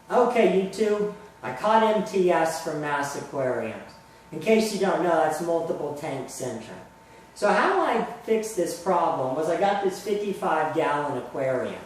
Okay, YouTube, I caught MTS from Mass Aquariums. In case you don't know, that's multiple tank syndrome. So how I fixed this problem was I got this 55-gallon aquarium.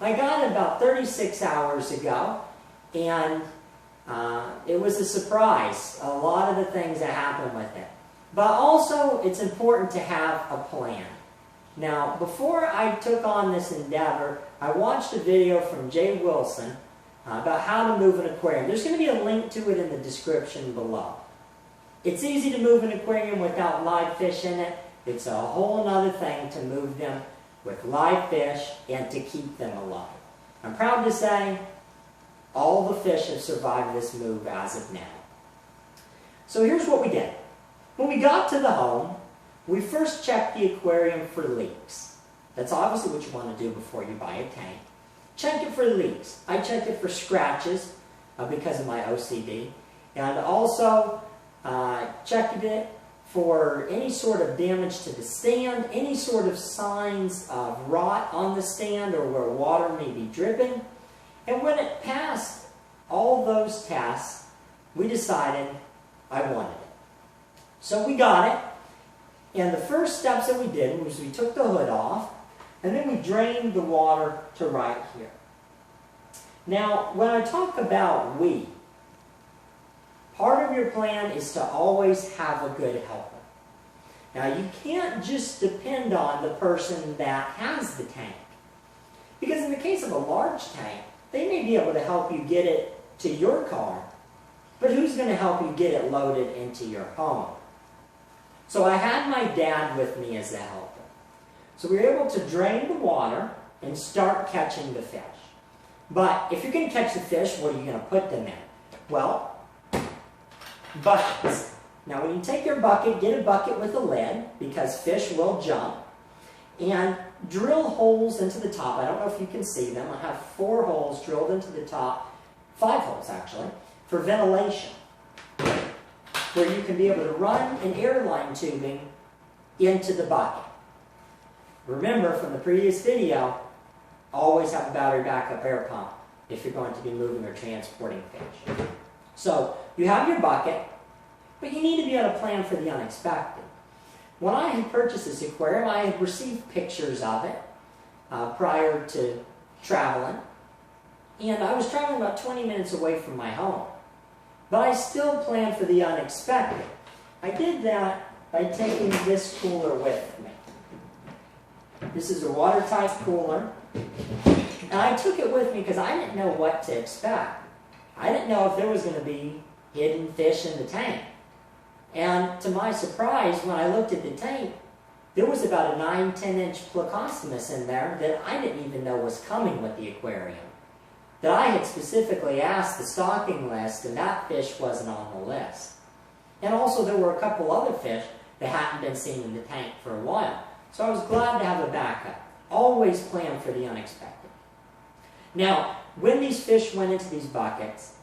I got it about 36 hours ago, and it was a surprise, a lot of the things that happened with it. But also, it's important to have a plan. Now, before I took on this endeavor, I watched a video from Jay Wilson about how to move an aquarium. There's going to be a link to it in the description below. It's easy to move an aquarium without live fish in it. It's a whole other thing to move them with live fish and to keep them alive. I'm proud to say all the fish have survived this move as of now. So here's what we did. When we got to the home, we first checked the aquarium for leaks. That's obviously what you want to do before you buy a tank. Check it for leaks. I checked it for scratches because of my OCD. And also checked it for any sort of damage to the stand, any sort of signs of rot on the stand or where water may be dripping. And when it passed all those tests, we decided I wanted it. So we got it. And the first steps that we did was we took the hood off, and then we drained the water to right here. Now, when I talk about we, part of your plan is to always have a good helper. Now, you can't just depend on the person that has the tank. Because in the case of a large tank, they may be able to help you get it to your car, but who's going to help you get it loaded into your home? So I had my dad with me as the helper. So we were able to drain the water and start catching the fish. But if you're going to catch the fish, what are you going to put them in? Well, buckets. Now when you take your bucket, get a bucket with a lid, because fish will jump, and drill holes into the top. I don't know if you can see them. I have 4 holes drilled into the top, 5 holes actually, for ventilation, where you can be able to run an airline tubing into the bucket. Remember from the previous video, always have a battery backup air pump if you're going to be moving or transporting fish. So you have your bucket, but you need to be able to plan for the unexpected. When I had purchased this aquarium, I had received pictures of it prior to traveling, and I was traveling about 20 minutes away from my home. But I still planned for the unexpected. I did that by taking this cooler with me. This is a watertight cooler. And I took it with me because I didn't know what to expect. I didn't know if there was going to be hidden fish in the tank. And to my surprise, when I looked at the tank, there was about a 9-10-inch plecostomus in there that I didn't even know was coming with the aquarium. That I had specifically asked the stocking list, and that fish wasn't on the list. And also there were a couple other fish that hadn't been seen in the tank for a while. So I was glad to have a backup. Always plan for the unexpected. Now, when these fish went into these buckets,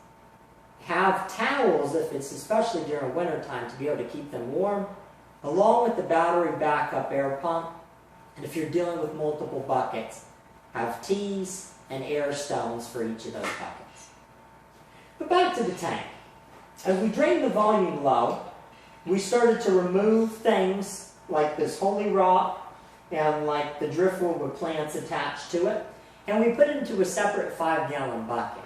have towels, if it's especially during winter time, to be able to keep them warm, along with the battery backup air pump. And if you're dealing with multiple buckets, have teas and air stones for each of those buckets. But back to the tank. As we drained the volume low, we started to remove things like this holy rock and like the driftwood with plants attached to it, and we put it into a separate 5-gallon bucket.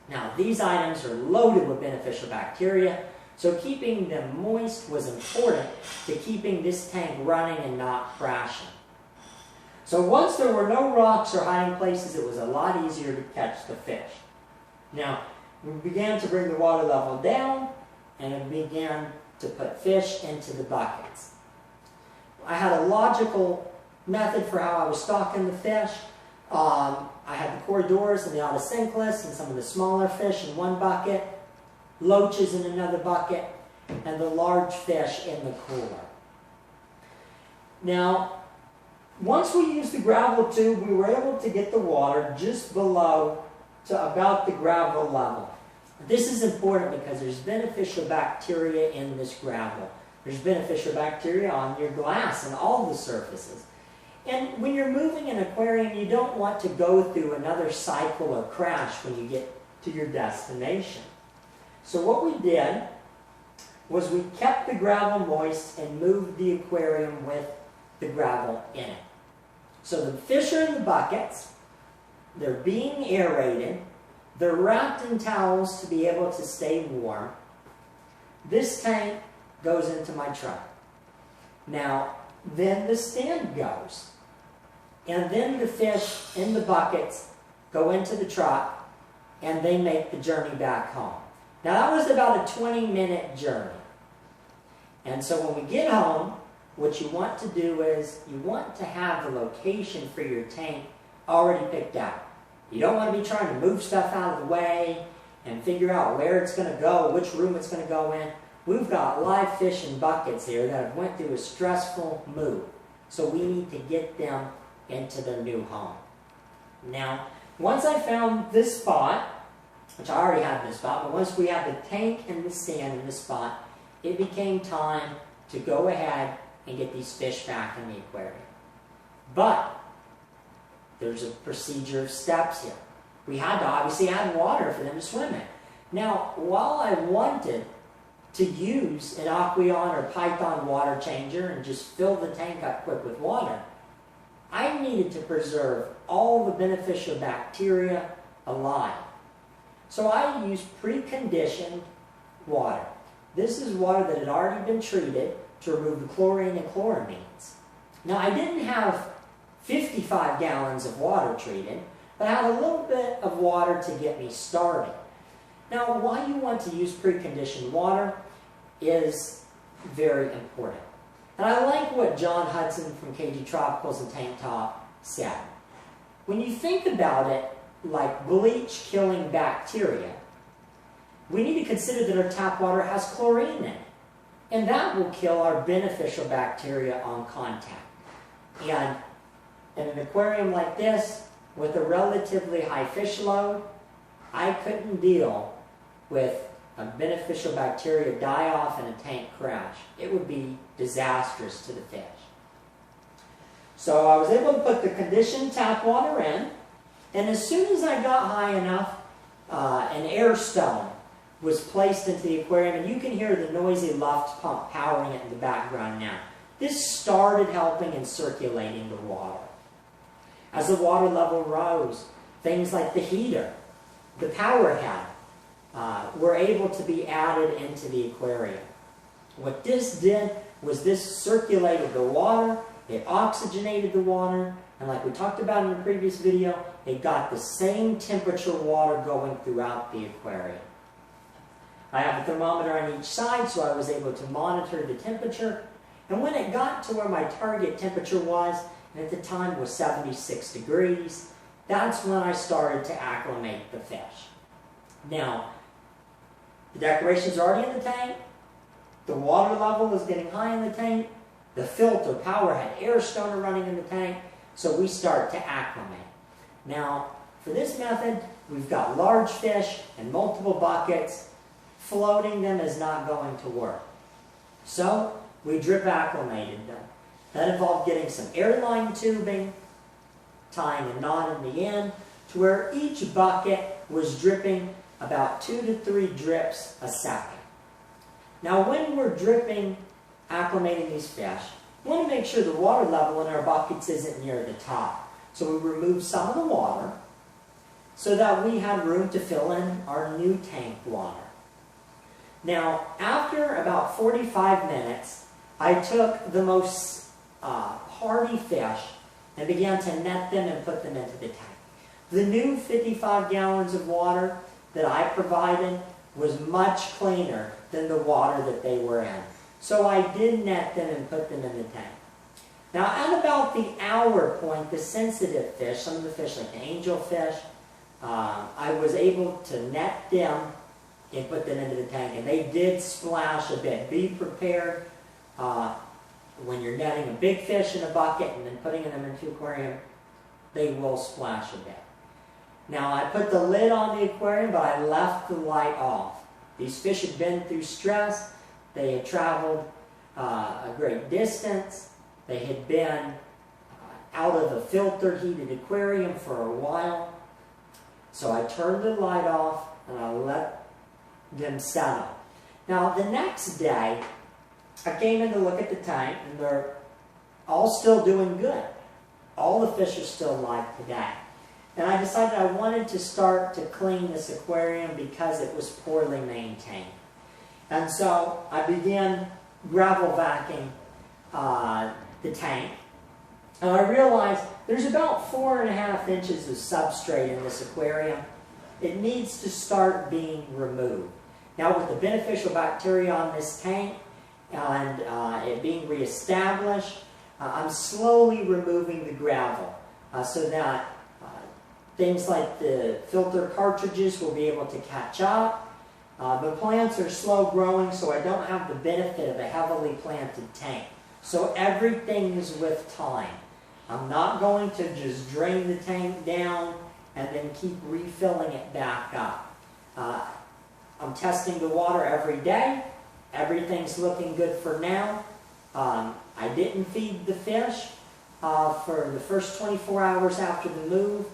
Now, these items are loaded with beneficial bacteria, so keeping them moist was important to keeping this tank running and not crashing. So once there were no rocks or hiding places, it was a lot easier to catch the fish. Now, we began to bring the water level down, and we began to put fish into the buckets. I had a logical method for how I was stocking the fish. I had the corridors and the autosynclus and some of the smaller fish in one bucket, loaches in another bucket, and the large fish in the cooler. Now, once we used the gravel tube, we were able to get the water just below to about the gravel level. This is important because there's beneficial bacteria in this gravel. There's beneficial bacteria on your glass and all the surfaces. And when you're moving an aquarium, you don't want to go through another cycle or crash when you get to your destination. So what we did was we kept the gravel moist and moved the aquarium with the gravel in it. So the fish are in the buckets, they're being aerated, they're wrapped in towels to be able to stay warm. This tank goes into my truck. Now, then the stand goes. And then the fish in the buckets go into the truck and they make the journey back home. Now that was about a 20-minute journey. And so when we get home, what you want to do is you want to have the location for your tank already picked out. You don't want to be trying to move stuff out of the way and figure out where it's going to go, which room it's going to go in. We've got live fish in buckets here that have went through a stressful move. So we need to get them into their new home. Now, once I found this spot, which I already had this spot, but once we had the tank and the stand in this spot, it became time to go ahead and get these fish back in the aquarium. But there's a procedure of steps here. We had to obviously add water for them to swim in. Now, while I wanted to use an Aquarium or Python water changer and just fill the tank up quick with water, I needed to preserve all the beneficial bacteria alive. So I used preconditioned water. This is water that had already been treated to remove the chlorine and chloramines. Now I didn't have 55 gallons of water treated, but I had a little bit of water to get me started. Now why you want to use preconditioned water is very important. And I like what John Hudson from KG Tropicals and Tank Top said. When you think about it like bleach killing bacteria, we need to consider that our tap water has chlorine in it. And that will kill our beneficial bacteria on contact. And in an aquarium like this, with a relatively high fish load, I couldn't deal with a beneficial bacteria die-off and a tank crash. It would be disastrous to the fish. So I was able to put the conditioned tap water in, and as soon as I got high enough, an air stone was placed into the aquarium, and you can hear the noisy luft pump powering it in the background now. This started helping in circulating the water. As the water level rose, things like the heater, the power head, were able to be added into the aquarium. What this did was this circulated the water, it oxygenated the water, and like we talked about in the previous video, it got the same temperature water going throughout the aquarium. I have a thermometer on each side, so I was able to monitor the temperature. And when it got to where my target temperature was, and at the time was 76 degrees, that's when I started to acclimate the fish. Now, the decorations are already in the tank, the water level is getting high in the tank, the filter, power head, air stone are running in the tank, so we start to acclimate. Now, for this method, we've got large fish and multiple buckets. Floating them is not going to work. So, we drip acclimated them. That involved getting some airline tubing, tying a knot in the end, to where each bucket was dripping about 2 to 3 drips a second. Now when we're dripping, acclimating these fish, we want to make sure the water level in our buckets isn't near the top. So we remove some of the water so that we had room to fill in our new tank water. Now, after about 45 minutes, I took the most hardy fish and began to net them and put them into the tank. The new 55 gallons of water that I provided was much cleaner than the water that they were in. So I did net them and put them in the tank. Now, at about the hour point, the sensitive fish, some of the fish like the angelfish, I was able to net them and put them into the tank, and they did splash a bit. Be prepared when you're netting a big fish in a bucket and then putting them into an aquarium, they will splash a bit. Now I put the lid on the aquarium, but I left the light off. These fish had been through stress, they had traveled a great distance, they had been out of a filter heated aquarium for a while. So I turned the light off and I let them settle. Now the next day, I came in to look at the tank, and they're all still doing good. All the fish are still alive today. And I decided I wanted to start to clean this aquarium because it was poorly maintained. And so I began gravel vacuuming the tank. And I realized there's about 4.5 inches of substrate in this aquarium. It needs to start being removed. Now with the beneficial bacteria on this tank and it being reestablished, I'm slowly removing the gravel so that things like the filter cartridges will be able to catch up. The plants are slow growing, so I don't have the benefit of a heavily planted tank. So everything is with time. I'm not going to just drain the tank down and then keep refilling it back up. I'm testing the water every day. Everything's looking good for now. I didn't feed the fish for the first 24 hours after the move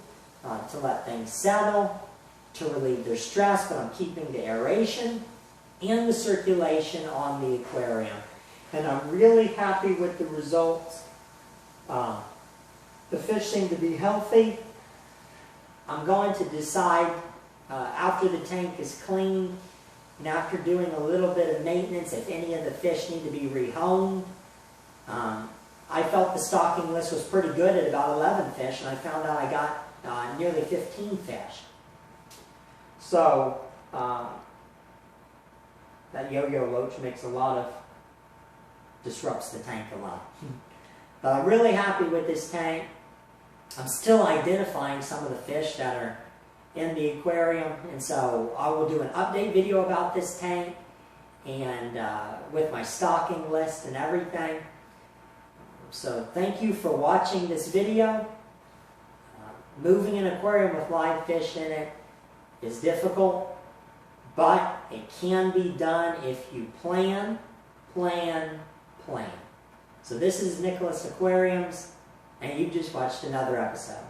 to let things settle, to relieve their stress, but I'm keeping the aeration and the circulation on the aquarium. And I'm really happy with the results. The fish seem to be healthy. I'm going to decide after the tank is cleaned and after doing a little bit of maintenance if any of the fish need to be rehomed. I felt the stocking list was pretty good at about 11 fish, and I found out I got nearly 15 fish. So that yo-yo loach makes a lot of, disrupts the tank a lot. But I'm really happy with this tank. I'm still identifying some of the fish that are in the aquarium, and so I will do an update video about this tank and with my stocking list and everything. So thank you for watching this video. Moving an aquarium with live fish in it is difficult, but it can be done if you plan, plan, plan. So this is Nicholas Aquariums, and you just watched another episode.